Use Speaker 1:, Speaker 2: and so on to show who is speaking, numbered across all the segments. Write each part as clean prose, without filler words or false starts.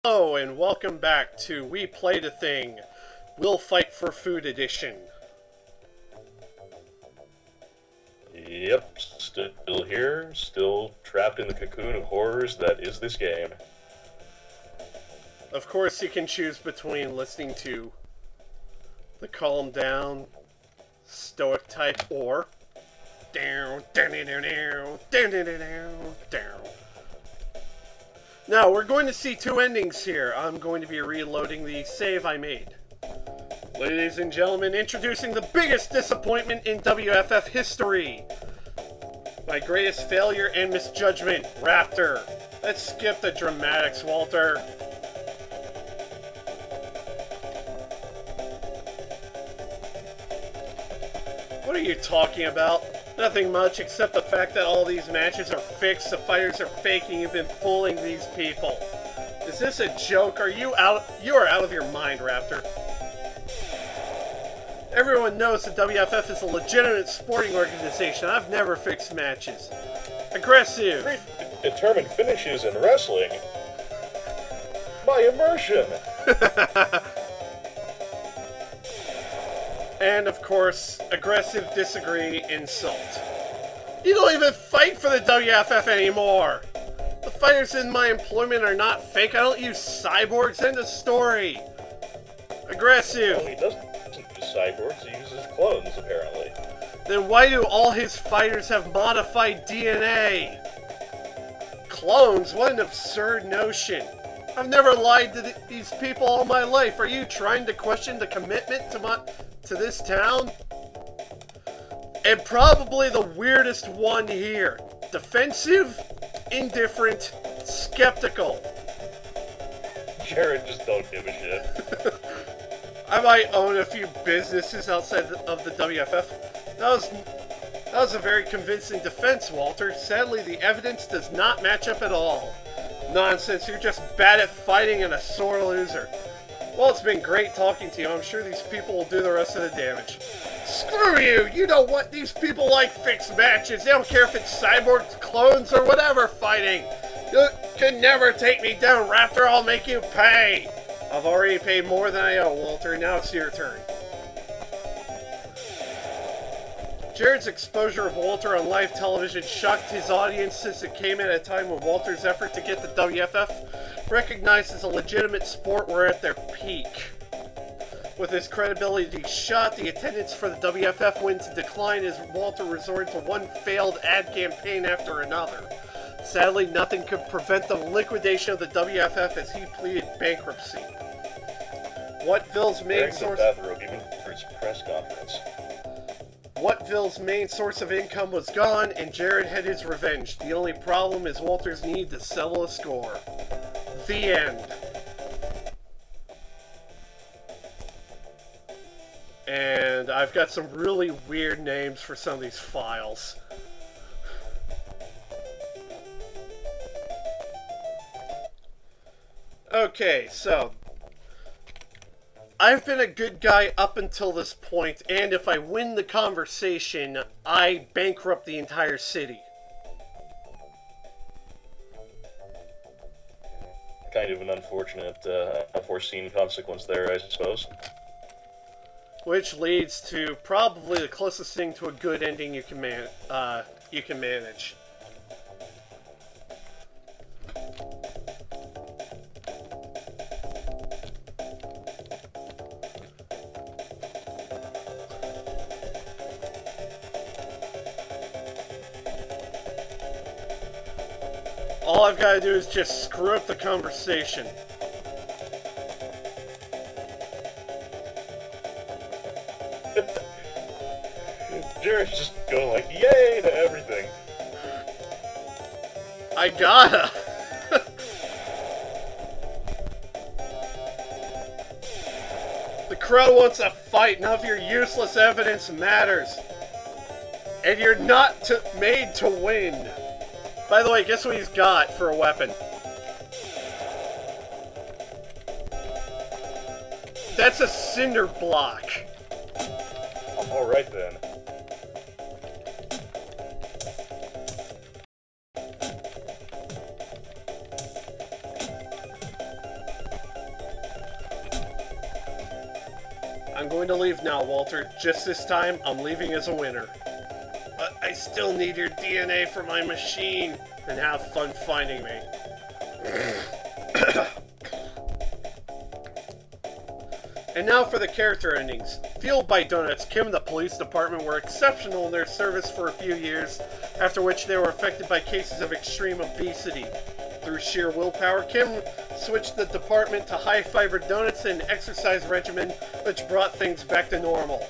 Speaker 1: Hello and welcome back to We Played a Thing, We'll Fight for Food Edition.
Speaker 2: Yep, still here, still trapped in the cocoon of horrors that is this game.
Speaker 1: Of course, you can choose between listening to the calm down, stoic type, or down, down, down, down, down, down, down, down. Now, we're going to see two endings here. I'm going to be reloading the save I made. Ladies and gentlemen, introducing the biggest disappointment in WFF history. My greatest failure and misjudgment, Raptor. Let's skip the dramatics, Walter. What are you talking about? Nothing much, except the fact that all these matches are fixed, the fighters are faking, you've been fooling these people. Is this a joke? You are out of your mind, Raptor. Everyone knows that WFF is a legitimate sporting organization. I've never fixed matches. Aggressive.
Speaker 2: Determined finishes in wrestling. My immersion.
Speaker 1: And, of course, aggressive, disagree, insult. You don't even fight for the WFF anymore! The fighters in my employment are not fake. I don't use cyborgs. End of story. Aggressive.
Speaker 2: Well, he doesn't use cyborgs, he uses clones, apparently.
Speaker 1: Then why do all his fighters have modified DNA? Clones? What an absurd notion. I've never lied to these people all my life. Are you trying to question the commitment to this town? And probably the weirdest one here. Defensive, indifferent, skeptical.
Speaker 2: Jared just don't give a shit.
Speaker 1: I might own a few businesses outside of the WFF. That was a very convincing defense, Walter. Sadly, the evidence does not match up at all. Nonsense, you're just bad at fighting and a sore loser. Well, it's been great talking to you. I'm sure these people will do the rest of the damage. Screw you! You know what? These people like fixed matches. They don't care if it's cyborgs, clones, or whatever fighting. You can never take me down, Raptor. I'll make you pay. I've already paid more than I owe, Walter. Now it's your turn. Jared's exposure of Walter on live television shocked his audience since it came at a time when Walter's effort to get the WFF recognized as a legitimate sport were at their peak. With his credibility shot, the attendance for the WFF went to decline as Walter resorted to one failed ad campaign after another. Sadly, nothing could prevent the liquidation of the WFF as he pleaded bankruptcy. Whatville's main source...
Speaker 2: even for his press conference.
Speaker 1: Whatville's main source of income was gone, and Jared had his revenge. The only problem is Walter's need to settle a score. The end. And I've got some really weird names for some of these files. Okay, so... I've been a good guy up until this point, and if I win the conversation, I bankrupt the entire city.
Speaker 2: Kind of an unfortunate, unforeseen consequence there, I suppose.
Speaker 1: Which leads to probably the closest thing to a good ending you can manage. All I've got to do is just screw up the conversation.
Speaker 2: Jared's just going like, yay to everything.
Speaker 1: I gotta. The crowd wants a fight. None of your useless evidence matters. And you're not made to win. By the way, guess what he's got for a weapon? That's a cinder block.
Speaker 2: Alright then.
Speaker 1: I'm going to leave now, Walter. Just this time, I'm leaving as a winner. But I still need your DNA for my machine, and have fun finding me. And now for the character endings. Fueled by donuts, Kim and the police department were exceptional in their service for a few years, after which they were affected by cases of extreme obesity. Through sheer willpower, Kim switched the department to high-fiber donuts and an exercise regimen, which brought things back to normal.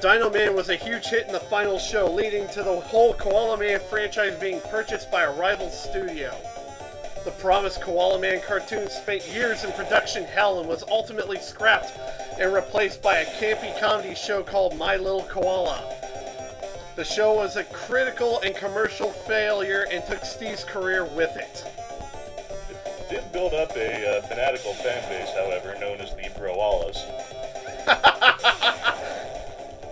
Speaker 1: Dino Man was a huge hit in the final show, leading to the whole Koala Man franchise being purchased by a rival studio. The promised Koala Man cartoon spent years in production hell and was ultimately scrapped and replaced by a campy comedy show called My Little Koala. The show was a critical and commercial failure and took Steve's career with it.
Speaker 2: It did build up a fanatical fan base, however, known as the Broalas.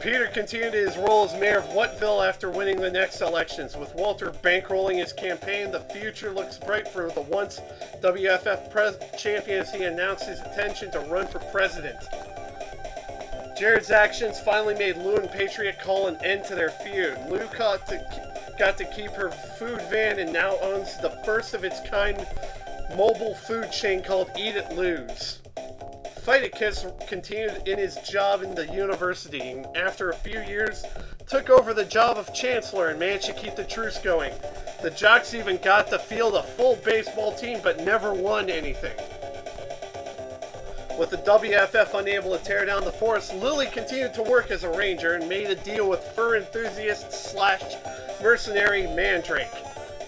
Speaker 1: Peter continued his role as mayor of Whattville after winning the next elections. With Walter bankrolling his campaign, the future looks bright for the once WFF champion as he announced his intention to run for president. Jared's actions finally made Lou and Patriot call an end to their feud. Lou got to keep her food van and now owns the first of its kind mobile food chain called Eat It Lou's. Fight It Kiss continued in his job in the university, and after a few years, took over the job of chancellor and managed to keep the truce going. The Jocks even got to field a full baseball team, but never won anything. With the WFF unable to tear down the forest, Lily continued to work as a ranger and made a deal with fur enthusiast / mercenary Mandrake.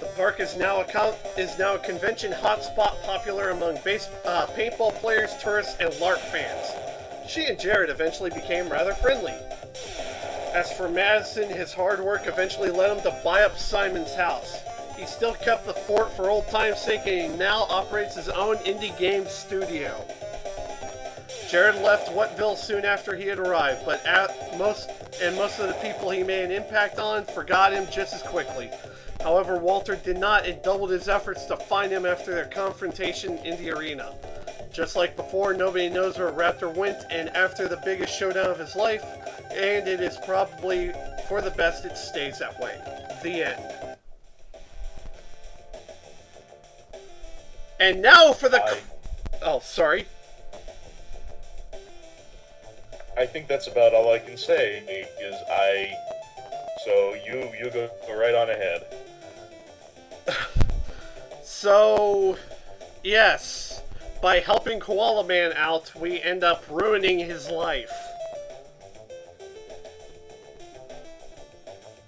Speaker 1: The park is now a convention hotspot popular among paintball players, tourists, and LARP fans. She and Jared eventually became rather friendly. As for Madison, his hard work eventually led him to buy up Simon's house. He still kept the fort for old time's sake and he now operates his own indie game studio. Jared left Whattville soon after he had arrived, but most of the people he made an impact on forgot him just as quickly. However, Walter did not and doubled his efforts to find him after their confrontation in the arena. Just like before, nobody knows where Raptor went, and after the biggest showdown of his life, and it is probably for the best it stays that way. The end. And now for the... Oh, sorry.
Speaker 2: I think that's about all I can say, So you go right on ahead.
Speaker 1: So, yes, by helping Koala Man out, we end up ruining his life.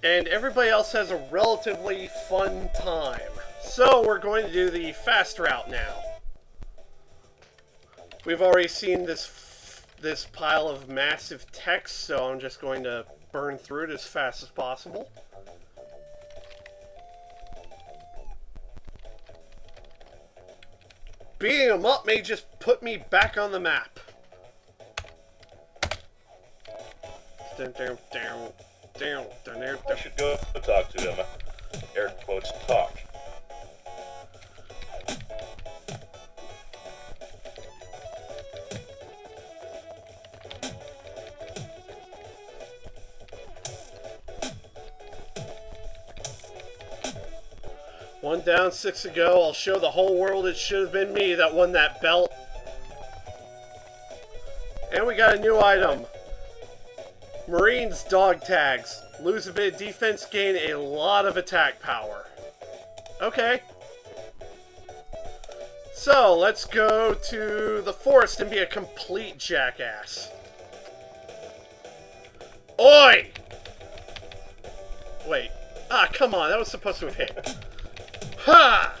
Speaker 1: And everybody else has a relatively fun time. So, we're going to do the fast route now. We've already seen this pile of massive text, so I'm just going to burn through it as fast as possible. Beating them up may just put me back on the map.
Speaker 2: I should go talk to them. Air quotes, talk.
Speaker 1: One down, 6 to go. I'll show the whole world it should have been me that won that belt. And we got a new item. Marines dog tags. Lose a bit of defense, gain a lot of attack power. Okay. So, let's go to the forest and be a complete jackass. Oi! Wait. Ah, come on. That was supposed to have hit. Ha!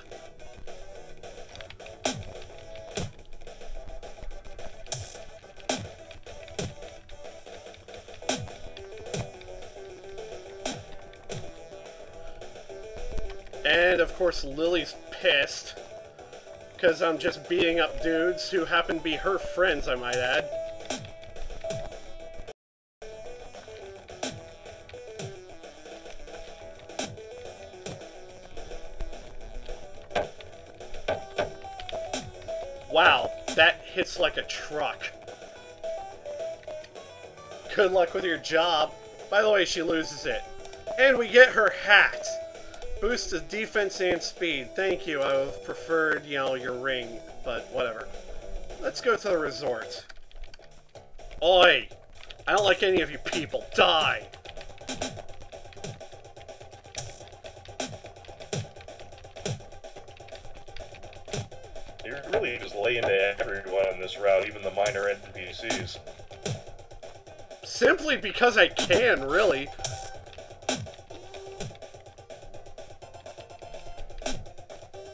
Speaker 1: And of course Lily's pissed because I'm just beating up dudes who happen to be her friends, I might add. Wow, that hits like a truck. Good luck with your job. By the way, she loses it. And we get her hat. Boost to defense and speed. Thank you. I would have preferred, you know, your ring, but whatever. Let's go to the resort. Oi! I don't like any of you people. Die!
Speaker 2: You're really just laying to everyone on this route, even the minor NPCs.
Speaker 1: Simply because I can, really.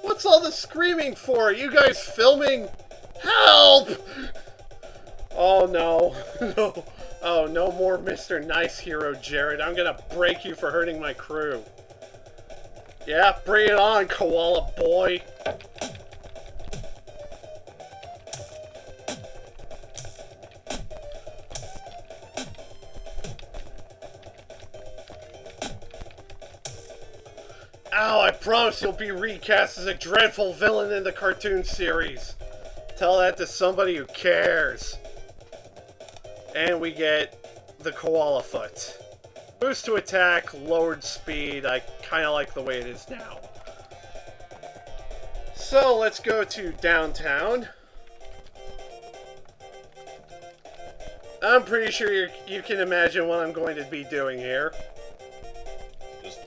Speaker 1: What's all the screaming for? Are you guys filming? Help! Oh no. No. Oh, no more Mr. Nice Hero, Jared. I'm gonna break you for hurting my crew. Yeah, bring it on, koala boy. Ow, I promise you'll be recast as a dreadful villain in the cartoon series. Tell that to somebody who cares. And we get the koala foot. Boost to attack, lowered speed. I kind of like the way it is now. So let's go to downtown. I'm pretty sure you can imagine what I'm going to be doing here.
Speaker 2: Just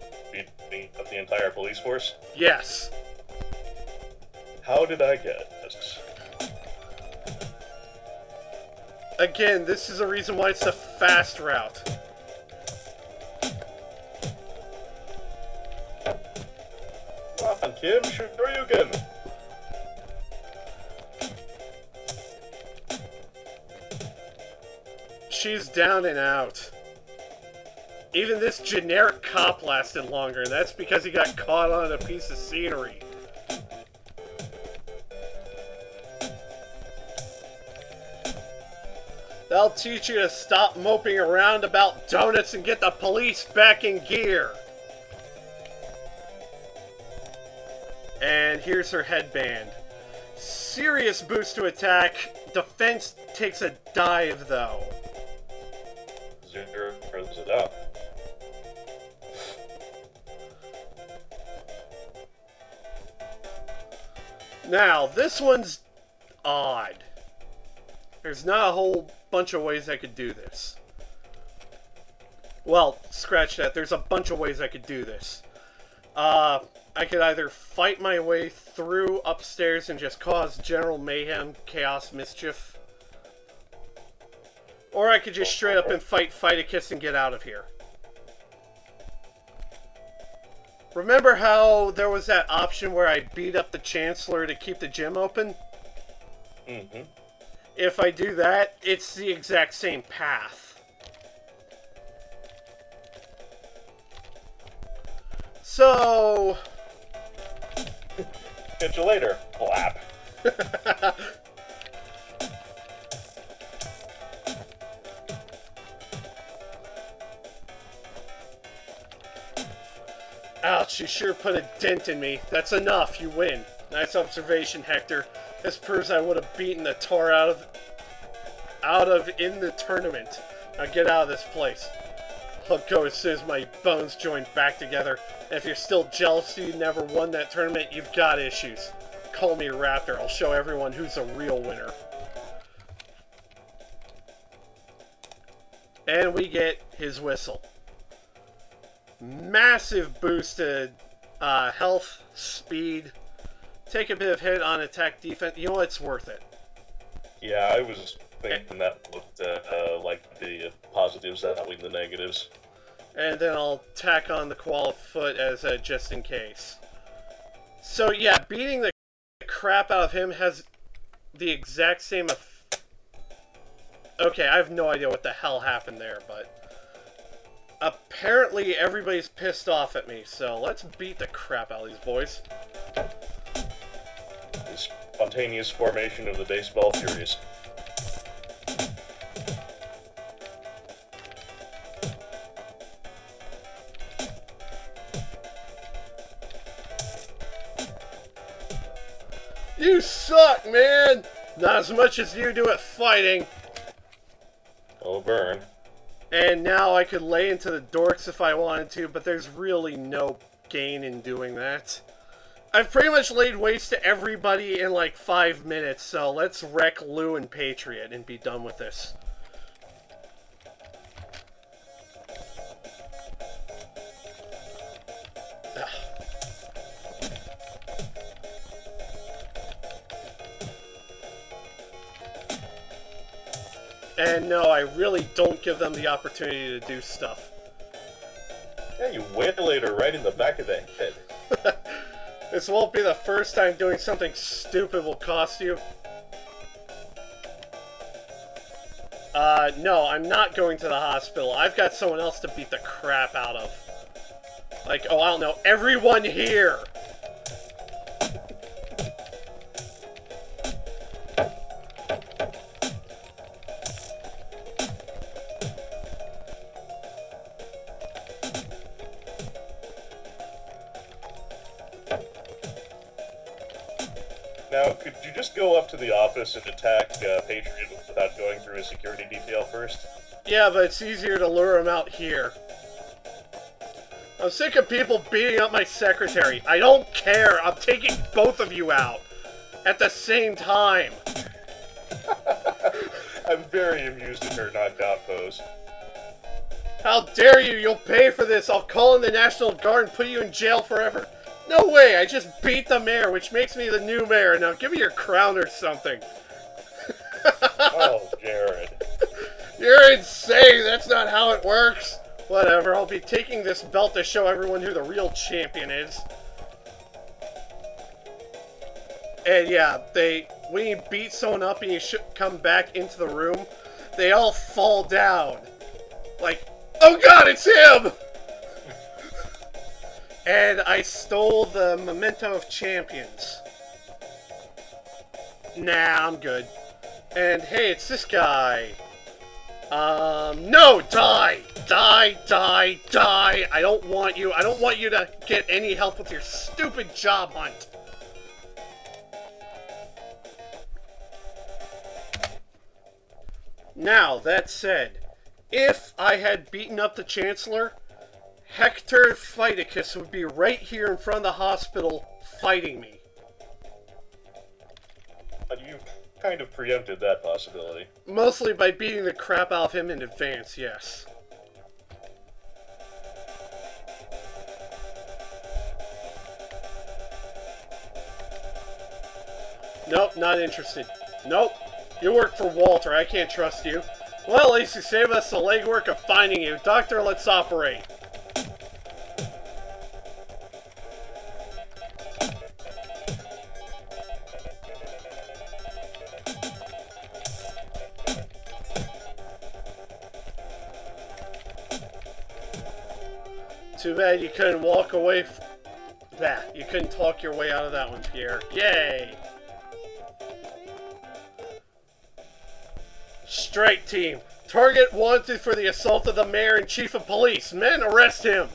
Speaker 2: beating up the entire police force?
Speaker 1: Yes.
Speaker 2: How did I get this?
Speaker 1: Again, this is a reason why it's a fast route.
Speaker 2: Come on, Kim, Shoryuken!
Speaker 1: She's down and out. Even this generic cop lasted longer, and that's because he got caught on a piece of scenery. That'll teach you to stop moping around about donuts and get the police back in gear. And here's her headband. Serious boost to attack. Defense takes a dive, though.
Speaker 2: Zero throws it up.
Speaker 1: Now, this one's odd. There's not a whole bunch of ways I could do this. Well, scratch that. There's a bunch of ways I could do this. I could either fight my way through upstairs and just cause general mayhem, chaos, mischief. Or I could just straight up and fight a kiss and get out of here. Remember how there was that option where I beat up the Chancellor to keep the gym open?
Speaker 2: Mm-hmm.
Speaker 1: If I do that, it's the exact same path. So...
Speaker 2: Catch you later, flap.
Speaker 1: Ouch, you sure put a dent in me. That's enough, you win. Nice observation, Hector. This proves I would have beaten the tar out of in the tournament. Now get out of this place. I'll go as soon as my bones join back together. And if you're still jealous you never won that tournament, you've got issues. Call me Raptor. I'll show everyone who's a real winner. And we get his whistle. Massive boost to health, speed. Take a bit of hit on attack defense. You know, it's worth it.
Speaker 2: Yeah, I was thinking that looked like the positives outweighing the negatives.
Speaker 1: And then I'll tack on the koala foot as a just in case. So yeah, beating the crap out of him has the exact same Okay, I have no idea what the hell happened there, but... apparently everybody's pissed off at me, so let's beat the crap out of these boys.
Speaker 2: The spontaneous formation of the baseball furies.
Speaker 1: You suck, man! Not as much as you do at fighting.
Speaker 2: Oh, burn.
Speaker 1: And now I could lay into the dorks if I wanted to, but there's really no gain in doing that. I've pretty much laid waste to everybody in like 5 minutes, so let's wreck Lou and Patriot and be done with this. And no, I really don't give them the opportunity to do stuff.
Speaker 2: Yeah, you waylaid her right in the back of the head.
Speaker 1: This won't be the first time doing something stupid will cost you. No, I'm not going to the hospital. I've got someone else to beat the crap out of. Like, oh, I don't know, everyone here!
Speaker 2: Now, could you just go up to the office and attack Patriot without going through a security detail first?
Speaker 1: Yeah, but it's easier to lure him out here. I'm sick of people beating up my secretary. I don't care. I'm taking both of you out at the same time.
Speaker 2: I'm very amused at her knocked out pose.
Speaker 1: How dare you? You'll pay for this. I'll call in the National Guard and put you in jail forever. No way. I just beat the mayor, which makes me the new mayor. Now give me your crown or something.
Speaker 2: Oh, Jared.
Speaker 1: You're insane. That's not how it works. Whatever. I'll be taking this belt to show everyone who the real champion is. And yeah, when you beat someone up and you should come back into the room, they all fall down. Like, oh god, it's him! And I stole the memento of champions. Nah, I'm good. And hey, it's this guy. No! Die! Die, die, die! I don't want you. I don't want you to get any help with your stupid job hunt. Now, that said, if I had beaten up the Chancellor, Hector Phyticus would be right here in front of the hospital fighting me.
Speaker 2: But you kind of preempted that possibility.
Speaker 1: Mostly by beating the crap out of him in advance, yes. Nope, not interested. Nope. You work for Walter, I can't trust you. Well, at least you saved us the legwork of finding you. Doctor, let's operate. Too bad you couldn't walk away from that. You couldn't talk your way out of that one, Pierre. Yay! Strike team. Target wanted for the assault of the mayor and chief of police. Men, arrest him.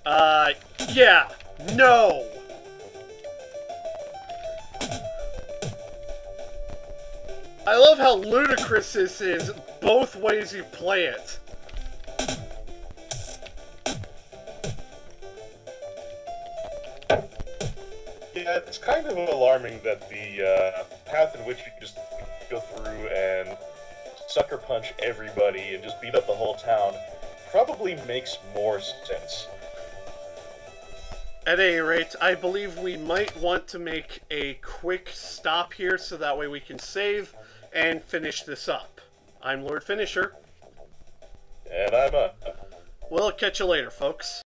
Speaker 1: Yeah. No. I love how ludicrous this is, both ways you play it.
Speaker 2: Yeah, it's kind of alarming that the path in which you just go through and sucker punch everybody and just beat up the whole town probably makes more sense.
Speaker 1: At any rate, I believe we might want to make a quick stop here so that way we can save and finish this up. I'm Lord Finisher.
Speaker 2: And I'm
Speaker 1: We'll catch you later, folks.